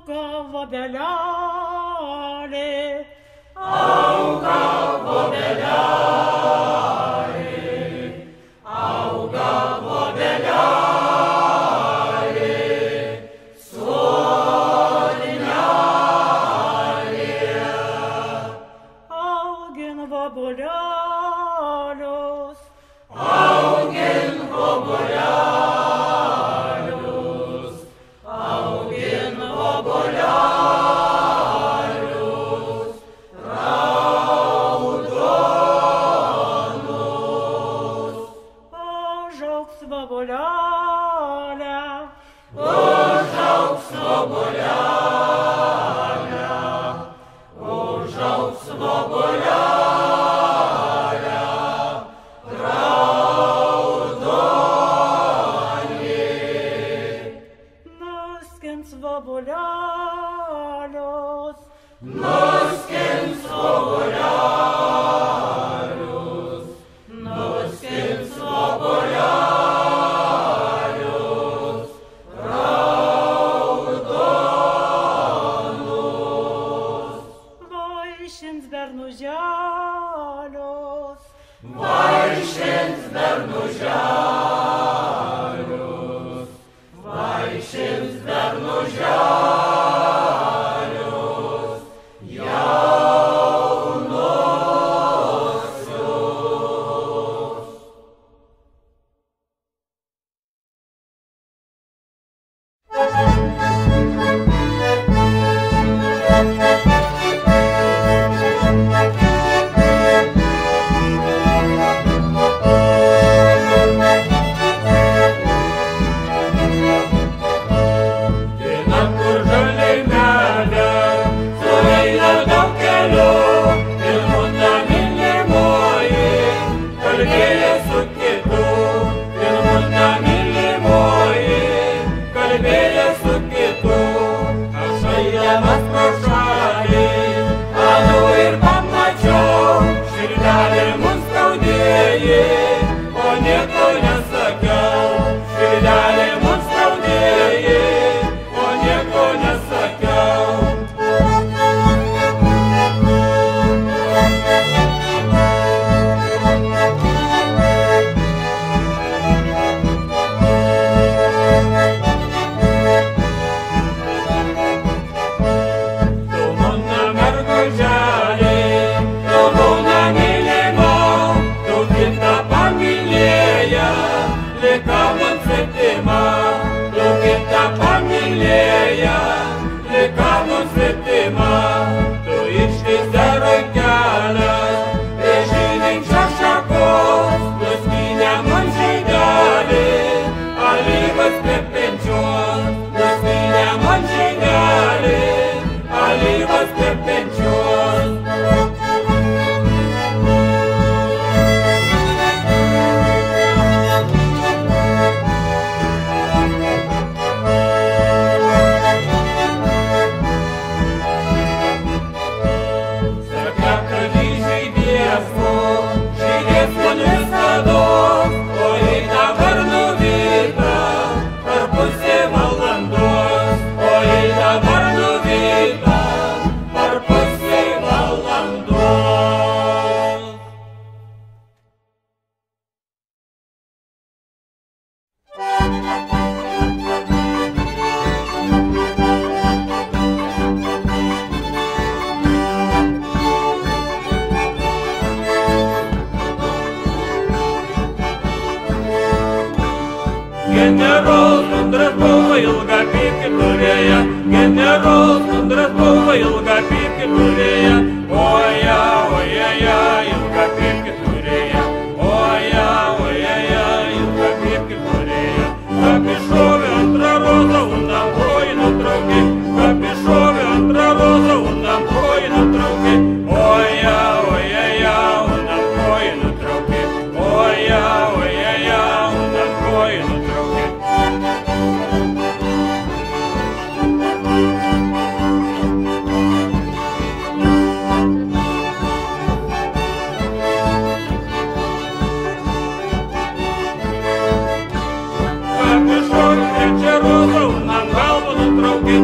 Obelelė, auga obelelė, auga obelelė, sodinelė. augin obuolius, Augin obuolius, augin obuolius, raudonus. užaugs obuolelė, Užaugs obuolielė, užaugs obuolielė, raudonė. nuskins obuolelius, Nuskins obuolius, nuskins obuolius, raudonus. vaišins bernuželius, Vaišins bernuželius, vaišins bernuželius, jaunuosius. Einam kur žaliai medė, sueina daug kelių, ir mūna mylimoji kalbėjo su kitu, ir mūna mylimoji kalbėjo su kitu. Aš eidamas pro šalį, anu ir pamačiau, širdelė mums skaudėjo, o nieko nesakiau. Širdelė mums skaudėjo, o nieko nesakiau. Tu mano merguželė, tu mano mylima, tu kitą pamylėja, lika man svetima. Tu kitą pamylėja, lika man svetima. Tu ištįsė kelias, prie žydinčios šakos, nuskynė man žydelį, alyvas kvepiančios, nuskynė man žydelį, alyvas kvepiančios. Sakia, kad įžeidės man visados, o jei dabar nuvyta, per pusę valandos, o jei dabar nuvyta, per pusę valandos. Generolas Kundras buvo ilgą pypkę turėję, generolas Kundras buvo ilgą pypkę turėję, oja, ojeja, ilgą pypkę turėję, oja, ojeja, ilgą pypkę turėję. Kapišovė antrą rozą, undam kojį nutraukė, kapišovė antrą rozą, undam kojį nutraukė, oja, ojeja, undam kojį nutraukė, oja, ojeja, undam kojį nutraukė. Kapišovė trečią rozą, undam galvą nutraukė,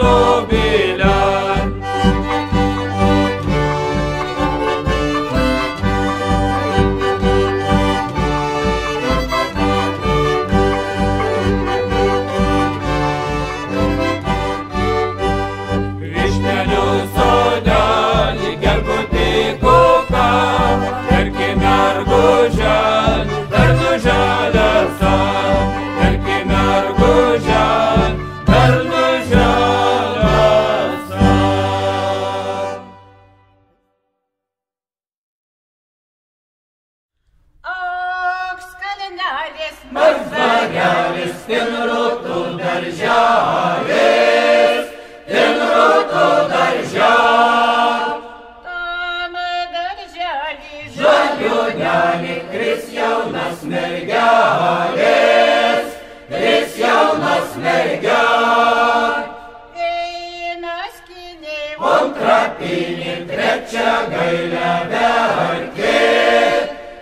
dobilę. Vištelių sodelį gerbutį kuką, perki mergužel, bernu želėsa, perki mergužel, bernu želėsa. Auks kalnelis, Mazdarelis, tin rūtų darželis, tin rūtų darželis. tam darželį Žaliūnelį, kris jaunas mergelis, kris jaunas mergelis. eina skynė, Antrą pinį, trečią gailę verki,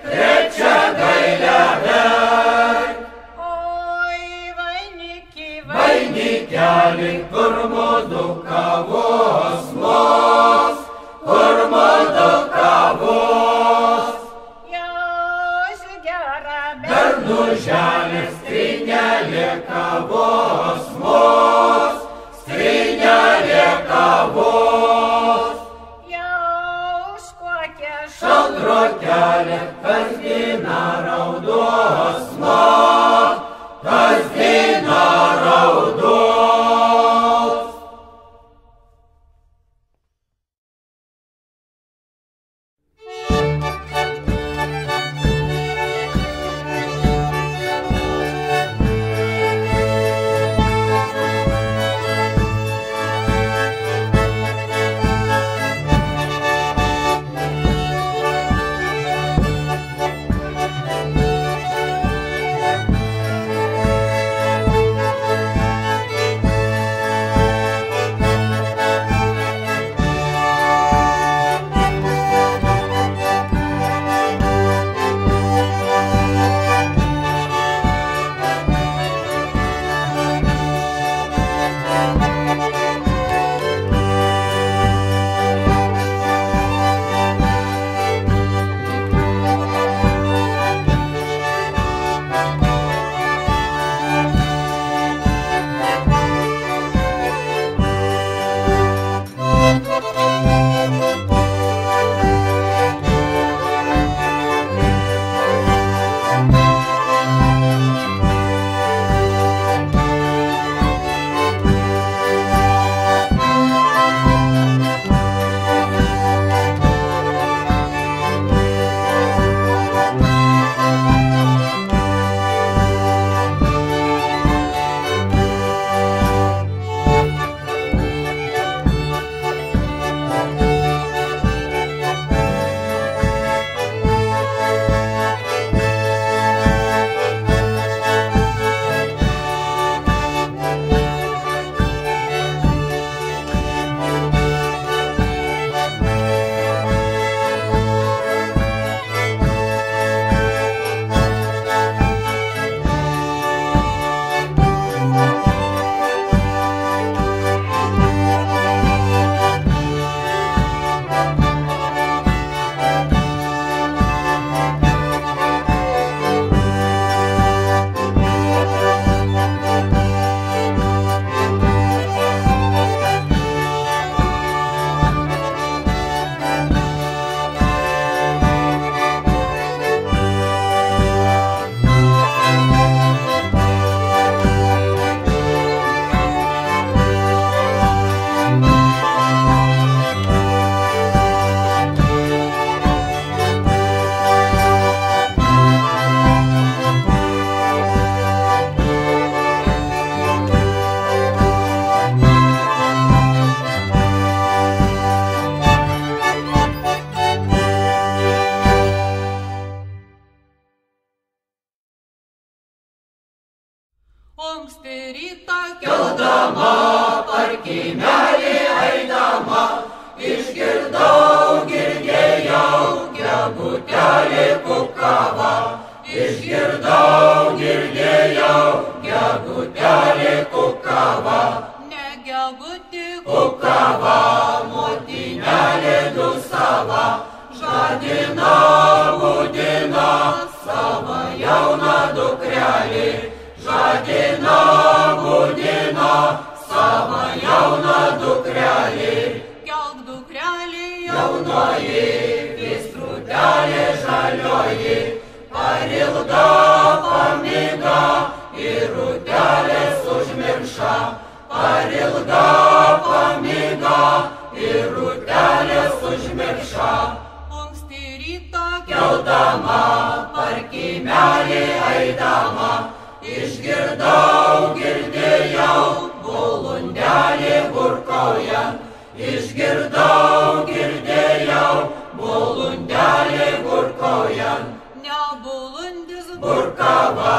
trečią gailę verki. oi vainikį, Vainikelį, kur mūdu kavos mus, kur mūdu kavos. jausi gerą, Bernu žemės skrinelė kavos mus, skrinelė kavos. jaus kokią Šaltrokelė kasdieną raudos mus, kasdieną raudos. anksti rytą Keldama parkimelį eidama, išgirdau, girdėjau, gegutelį kukavą. Išgirdau, girdėjau, gegutelį kukavą. negel gegutė kukava, motinelė dusava, žadina, budina savo jauną dukrelį, žadina, budina savo jauną dukrelį. kelk dukrelį Jaunoji, vis grūdelė žalioji, parilga, pamiga ir rūtelės užmirša. Parilga, pamiga ir rūtelės užmirša. anksti rytą Keldama, parkimelį eidama, išgirdau, girdėjau, bolundelį burkaujant. Išgirdau, girdėjau, bolundelį burkaujant. ne balandis Burkava,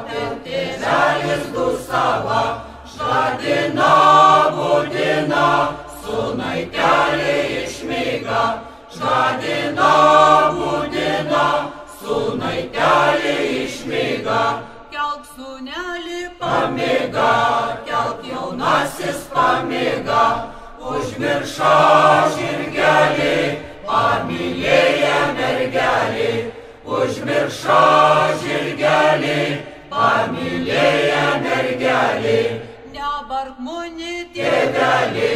ten tėvelis dusava, žadina, budina, sūnaitelį išmyga. Žadina, budina, sūnaitelį išmyga. kelk sūnelį Pamiga, kelk jaunasis pamiga, užmirša žirgelį, pamylėję mergelį. Užmirša žirgelį, pamylėję mergelį. nebark moni Tėvelį,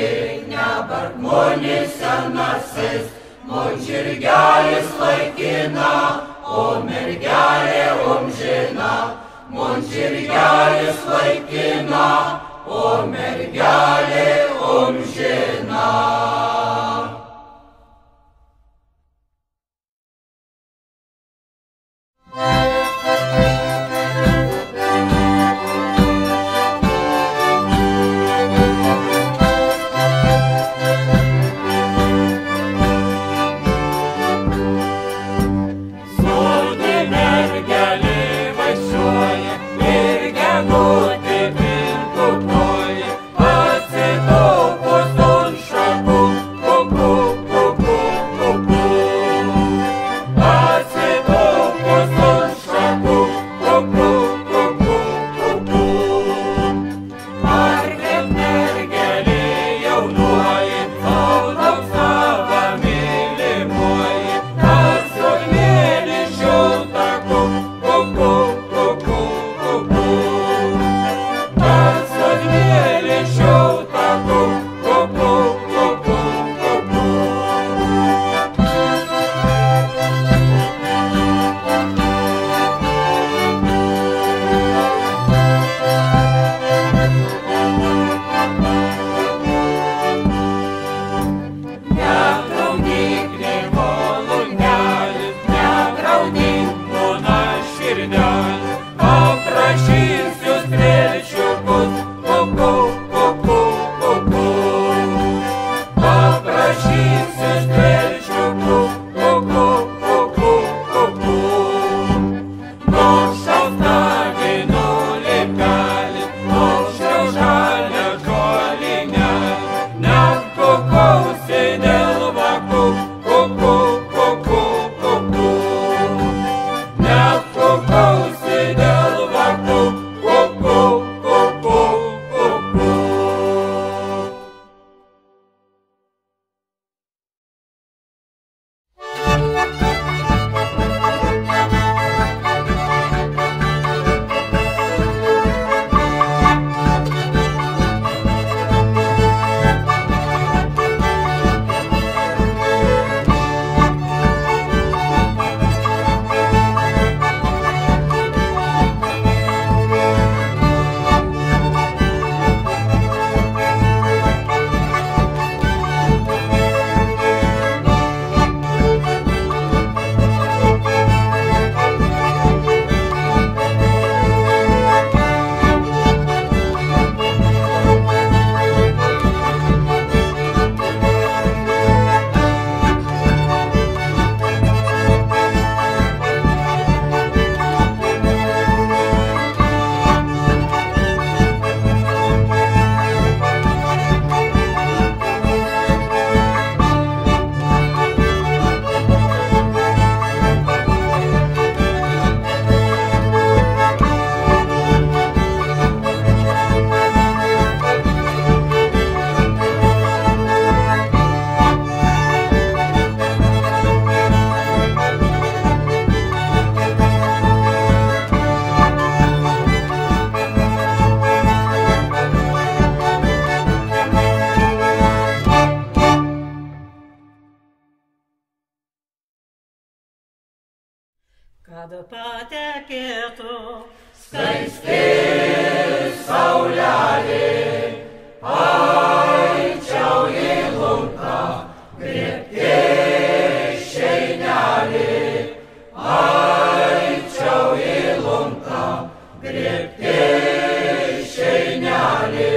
nebark moni senasis, mon žirgelis laikina, o mergelė amžina. Mon žirgelis laikina, o mergelė amžina. Pats kad patekėtų skaisti saulelė, aičiau į lunką, griebti šeinelį, aičiau į lunką, griebti šeinelį.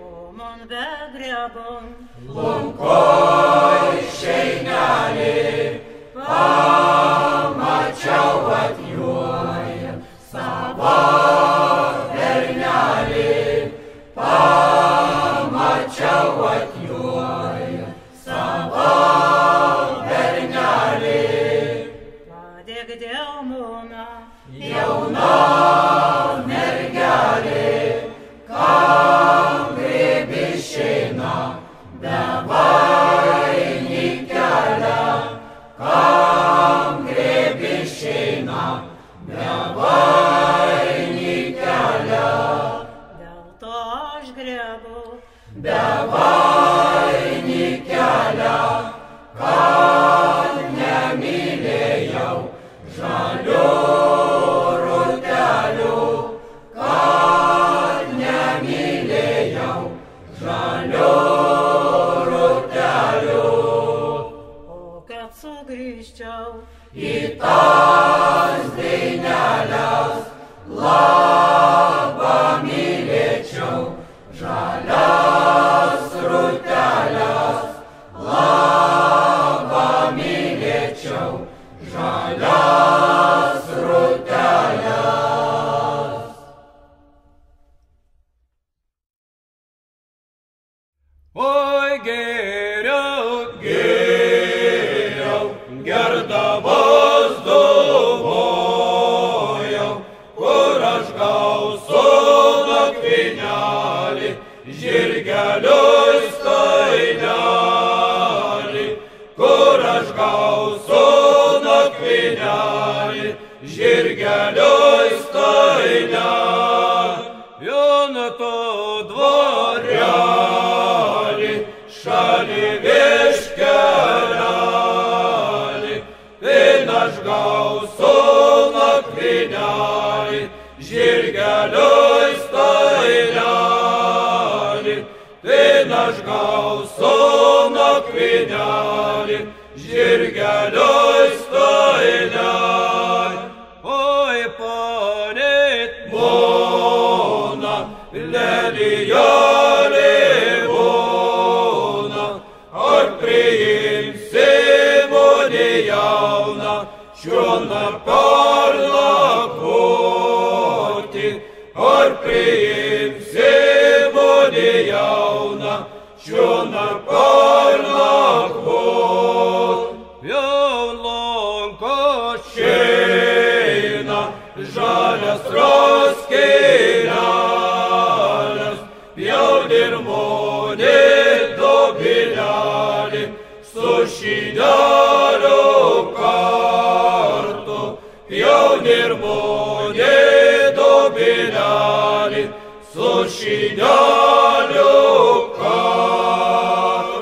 O man begrebon lunkoj šeinelį, pamačiau atjuoja savo bernelį, pamačiau atjuoja savo bernelį. padėk delmuna, Jauna mergelė, kam griebi šeiną, bevainį kelią, kam griebi šeiną, bevainį kelią. dėl to aš grebu, Bevainį kelią, kad nemylėjau žalių rūtelių, kad nemylėjau žalių rūtelių. o kad sugrįžčiau Į tas dainelės labą mylėčiau, žalias rūtelės labą mylėčiau, žalias rūtelės. Oi geriau, geriau, gerdavos duvojau, kur aš gausiu nakvynelį, žirgeliui stainelį, kur aš gausiu nakvynelį, žirgeliui stainelį. Jonato dvarelį, šalį vieškelelį, ten aš gausiu nakvynelį, žirgeliui stainelį, ten aš gausiu nakvynelį, žirgeliui stainelį. Oi, panet bona, lelijolė bona, ar priimsi mane jauną, čiona parlakuoti, ar priimsi mane jauną, čiona parlakuoti. Jaunlanko šeina, žalias roskėlelis, pjaudyrmonė dobilelį, su šydeliu kartu, pjaudyrmonė dobilelį, su šydeliu kartu.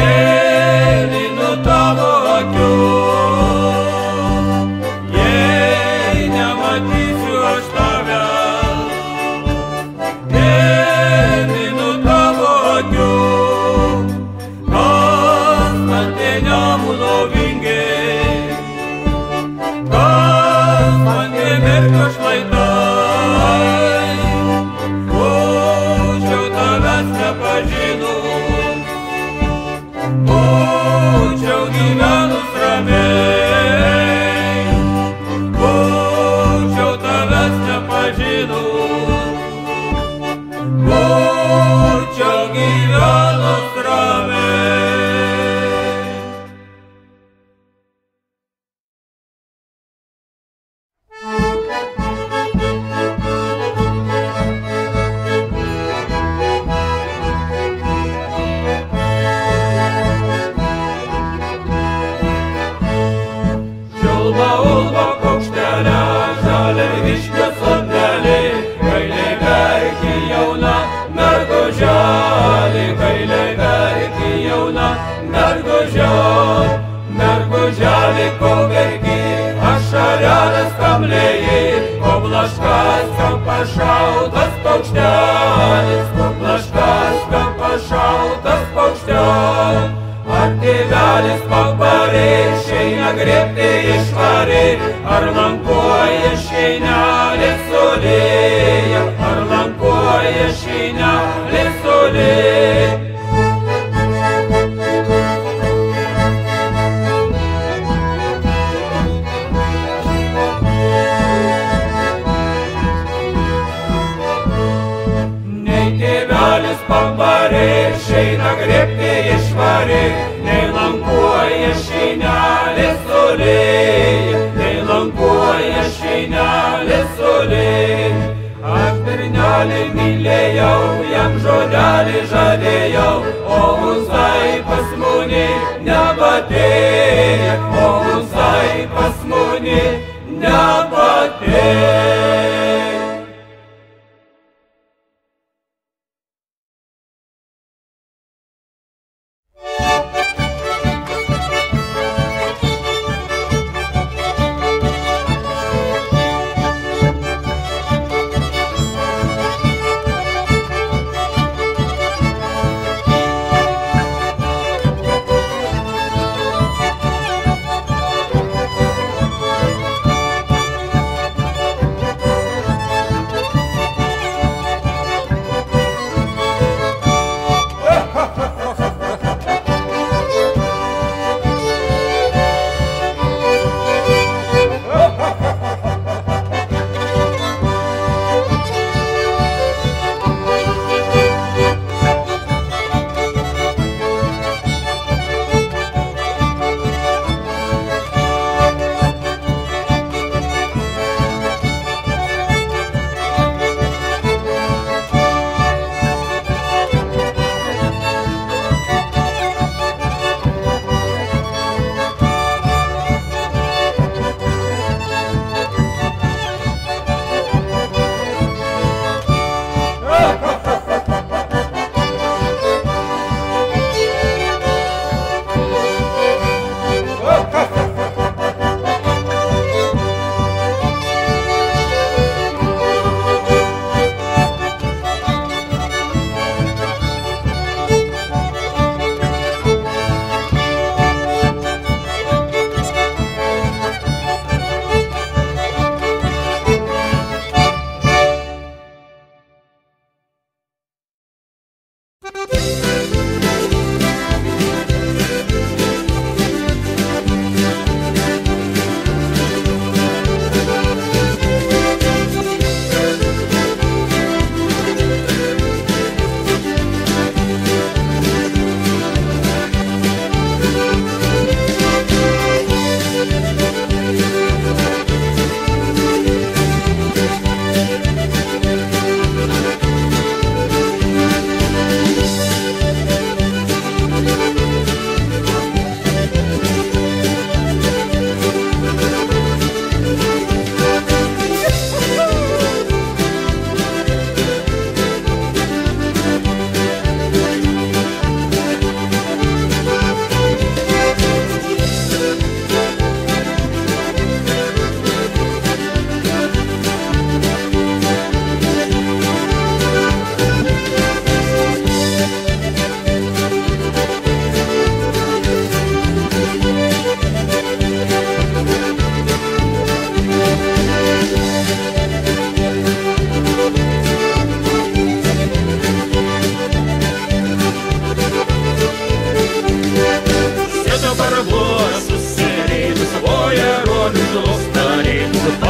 mėlynų tavo akių. Jei nematysiu aš tavęs, mėlynų tavo akių, kas man tie Nemuno vingiai, kas man tie Merkio šlaitai, būčiau tavęs nepažinus, būčiau gyvenus ramiai, būčiau tavęs nepažinus, būčiau gyvenus ramiai. Čiulba ulba paukštelė, žaliaviškė sodmelė, gailiai verki jauna merguželė, gailiai verki jauna merguželė. Merguželė, ko verki, ašarelės kam lieji, ko blaškas kam pašautas paukštelis, ko blaškas kam pašautas paukštelis. Ar tėvelis pabarė, šeina grėbti išvarė, ar lankuoja šeinelė solėja, ar lankuoja šeinelė solėja. Nei tėvelis pabarė, šeina grėbti išvarė, nei lankuoja šeinelė solėja, nei lankuoja šeinelė solėja. Aš bernelį mylėjau, jam žodelį žadėjau, o musai pas mane nebatėjo, o musai pas mane nebatėjo.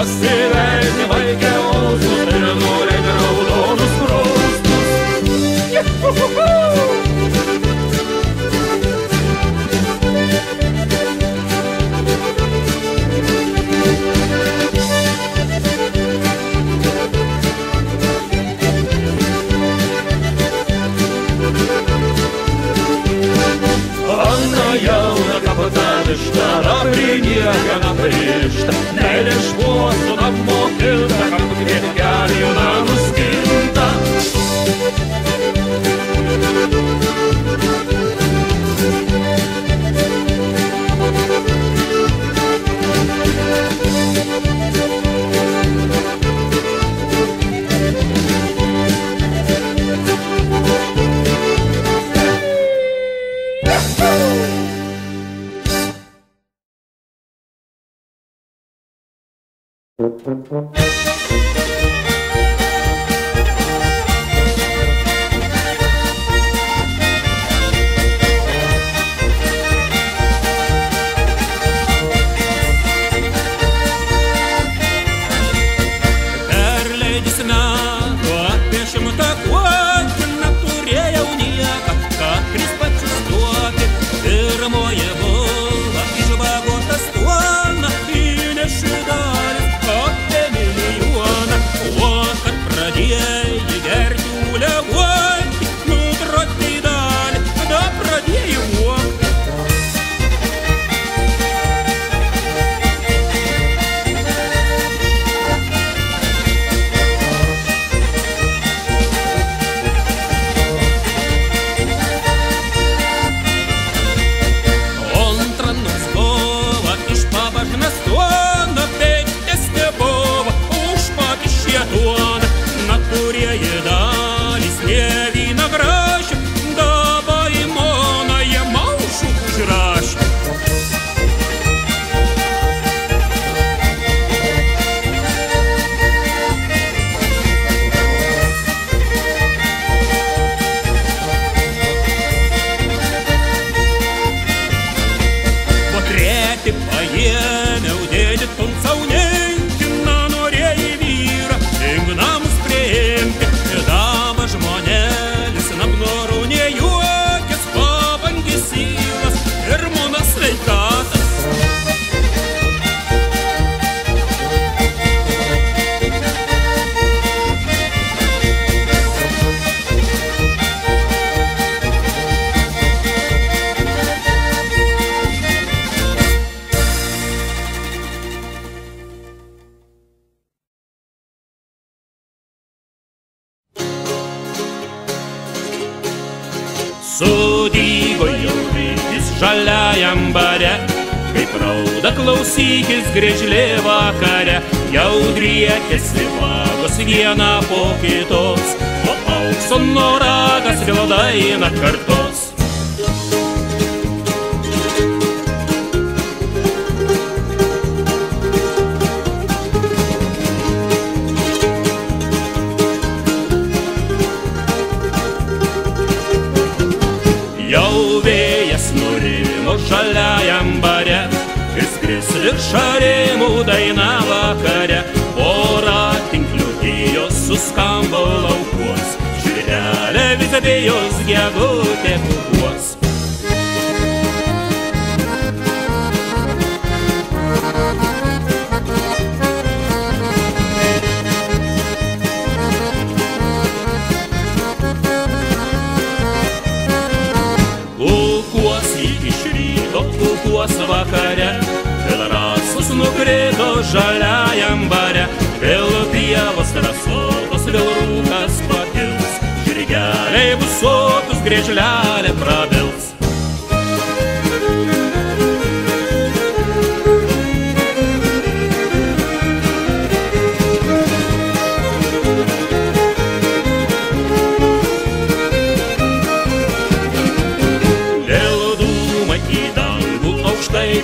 pasiveldė vaikė ausmus ir nuleidė raudonus kraustus. Jauna kapotališta, aprinieka naprišta, meilė šluostų apmokinta, kad kvieti kelių jauna nuskinta. Perleidys metų apie 100 kuokį, neturėjau nieką, kad prispačius duoti. Pirmoji buvo išvagotas tuona, įneši dalis apie milijoną. O kad pradėjai gerti uliaguoti, nutroti dalį, tada pradėjai uokti. Naturėji dalys ne vyna grašį, dabar į moną jie maušų užrašė. Po treti paėmiau dėdį tuncaunėkį, norėjai vyrą, namus priimti. Dama žmonėlis namnorų nejuokės, pabangis įlas ir monas sveikatas. Sudygo jau vytis žaliajam bare, kaip rauda klausykis grėžlė vakare. Jau driekėsi vagos viena po kitos, o aukso noragas vėl daina kartos. Jau vėjas nurimo žaliajam bare, ir skris virš arimų daina vakare. Pora tinklių gijos suskambo laukuos, žvirelė vizabėjos gegutė kukuos. Kukuos vakare, vėl rasus nukrito žaliajam bare. Vėl pievos trasotos, vėl rūkas pakils, žirgeliai bus sotus, grėžlelė prabils.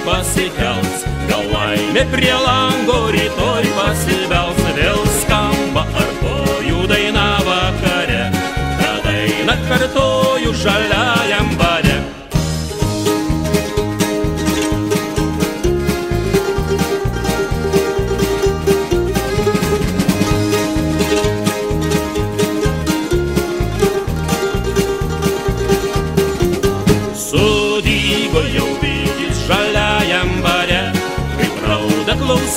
Pasikels, gal laimė prie lango rytoj pasibels. Vėl skamba artojų daina vakare, tą dainą kartoju žaliajam bare.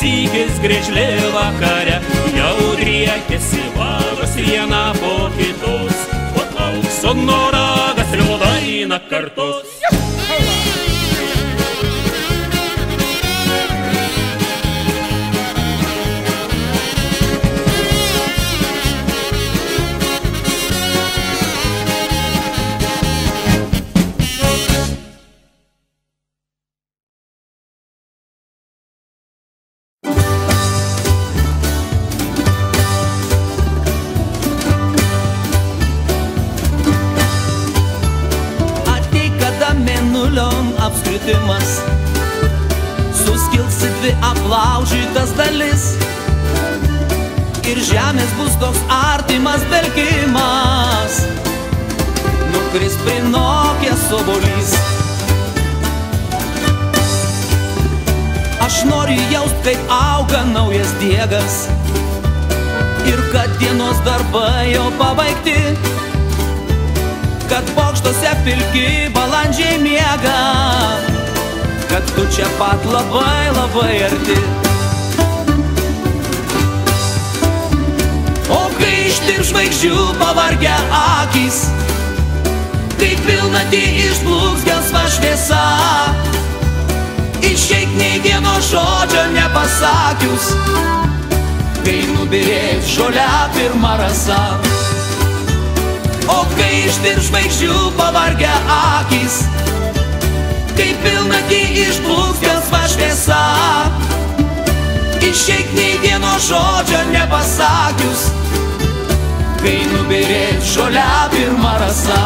sykis grėžlė vakare, jau driekiasi varos viena po kitos, o klaukso noragas liudaina kartos. Apskritimas, suskils į dvi aplaužytas dalis ir žemės bus toks artimas dvelkimas, nukris prinokęs obuolys. Aš noriu jaust, kaip auga naujas diegas ir kad dienos darbai jau pabaigti, kad bokštuose pilki balandžiai miega, kad tu čia pat labai, labai arti. O kai ištirps žvaigždžių pavargę akys, kai pilnatį išplūks gelsva šviesa, išeik nei vieno žodžio nepasakius, kai nubyrės žolė pirma rasa. O kai ištirps žvaigždžių pavargę akys, kai pilnatį išplūks gelsva šviesa, išeik nei vieno žodžio nepasakius, kai nubyrės žolė pirma rasa.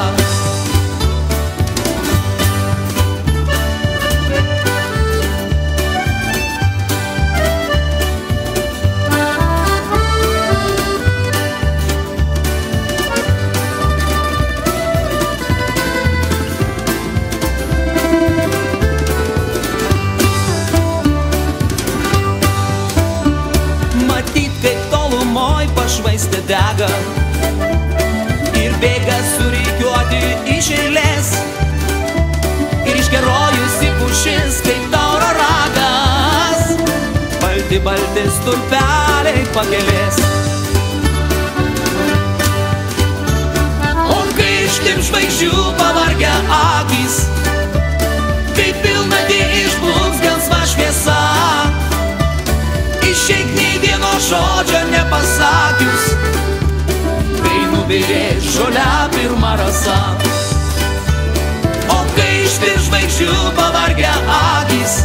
Švaistė dega ir bėga surikiuoti iš eilės, ir iškerojusi pušis kaip tauro ragas, balti balti stulpeliai pakelės. O kai ištirps žvaigždžių pavargę akys, kai pilnatį išplūks gelsva šviesa, išeik nei vieno žodžio nepasakius, kai nubyrės žolė pirma rasa. O kai ištirps žvaigždžių pavargę akys,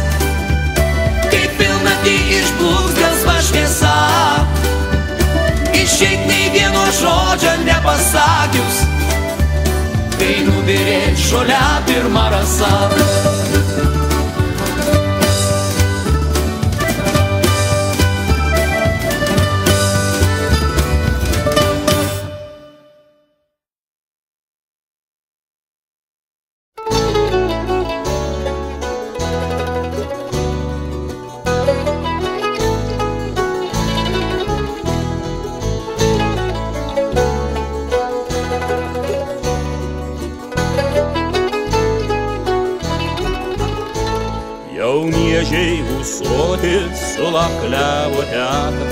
kai pilnatį išplūks gelsva šviesa, išeik nei vieno žodžio nepasakius, kai nubyrės žolė pirma rasa. Jauniežiai ūsuotis sulakliavo teka,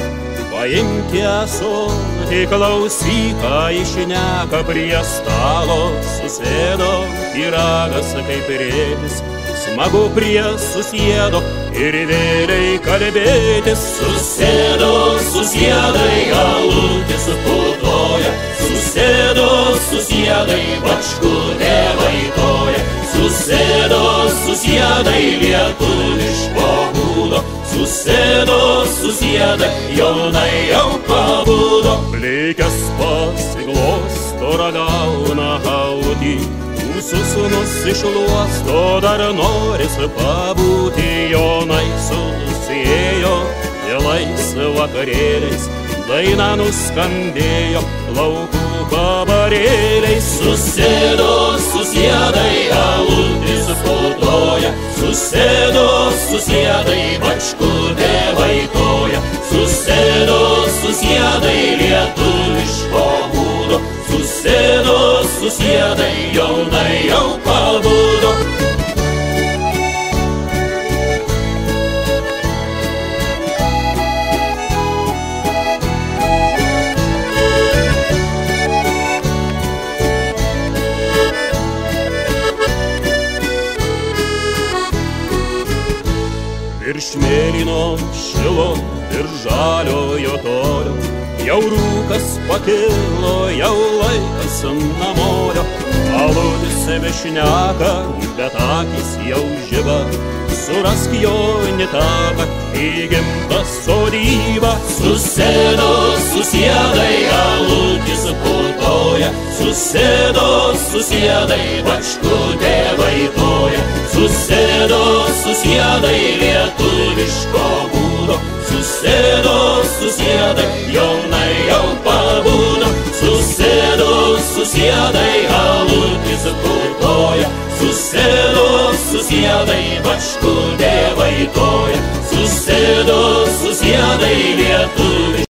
paimti ąsotį, klausyk, ką išneka, prie stalo susėdo pyragas kaip rėtis, smagu prie susėdo ir vėliai kalbėtis. Susėdo, susėdai, galutis putoja, susėdo, susėdai, bačkutė vaitoja, susėdo, susėdai, lietuviško būdo, susėdo, susėdai, jaunai jau pabudo. Plikęs pasiglosto ragauna hautį, ūsus nusišluosto, dar noris pabūti, jaunai susėjo vėlais vakarėliais, daina nuskambėjo laukų kabarėliais. Susėdo, susėdai, alutis putoja, susėdo, susėdai, bačkutė vaitoja, susėdo, susėdai, lietuviško būdo, susėdo, susėdai, jaunai jau pabudo. Virš mėlyno šilo ir žaliojo tolio, jau rūkas pakilo, jau laikas namolio. Aludis bešneka, bet akis jau žiba, surask jo netaką į gimtą sodybą. Susėdo, susėdai, aludis putoja, susėdo, susėdai, bačkutė vaitoja. Susėdo, susėdai, lietuviško būdo, susėdo, susėdai, jaunai jau pabudo. Susėdo, susėdai, aludis putoja, susėdo, susėdai, bačkutė vaitoja. Susėdo, susėdai, lietuviško